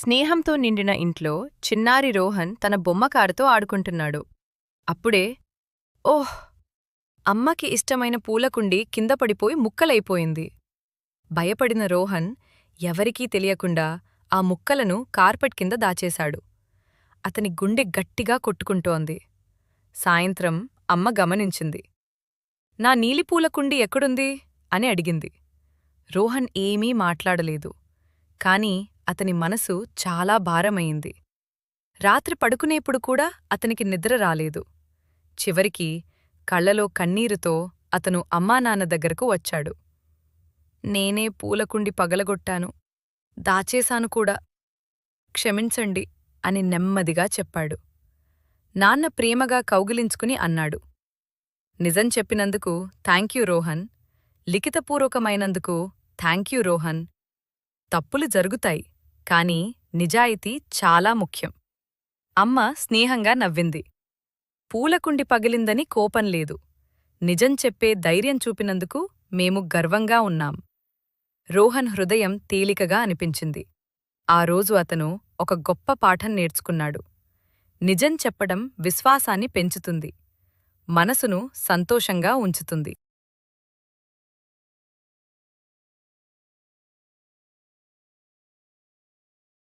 స్నేహంతో నిండిన ఇంట్లో చిన్నారి రోహన్ తన బొమ్మకారుతో ఆడుకుంటున్నాడు. అప్పుడే ఓహ్! అమ్మకి ఇష్టమైన పూలకుండీ కింద పడిపోయి ముక్కలైపోయింది. భయపడిన రోహన్ ఎవరికీ తెలియకుండా ఆ ముక్కలను కార్పెట్ కింద దాచేశాడు. అతని గుండె గట్టిగా కొట్టుకుంటోంది. సాయంత్రం అమ్మ గమనించింది. నా నీలిపూలకుండీ ఎక్కడుంది? అని అడిగింది. రోహన్ ఏమీ మాట్లాడలేదు. కాని అతని మనసు చాలా భారమయింది. రాత్రి పడుకునేప్పుడు కూడా అతనికి నిద్ర రాలేదు. చివరికి కళ్లలో కన్నీరుతో అతను అమ్మానాన్న దగ్గరకు వచ్చాడు. నేనే పూలకుండి పగలగొట్టాను. దాచేశాను కూడా. క్షమించండి అని నెమ్మదిగా చెప్పాడు. నాన్న ప్రేమగా కౌగిలించుకుని అన్నాడు. నిజం చెప్పినందుకు థాంక్యూ రోహన్. లిఖితపూర్వకమైనందుకు థాంక్యూ రోహన్. తప్పులు జరుగుతాయి, కాని నిజాయితీ చాలా ముఖ్యం. అమ్మ స్నేహంగా నవ్వింది. పూలకుండి పగిలిందని కోపంలేదు. నిజం చెప్పే ధైర్యం చూపినందుకు మేము గర్వంగా ఉన్నాం. రోహన్ హృదయం తేలికగా అనిపించింది. ఆ రోజు అతను ఒక గొప్ప పాఠం నేర్చుకున్నాడు. నిజం చెప్పడం విశ్వాసాన్ని పెంచుతుంది, మనసును సంతోషంగా ఉంచుతుంది.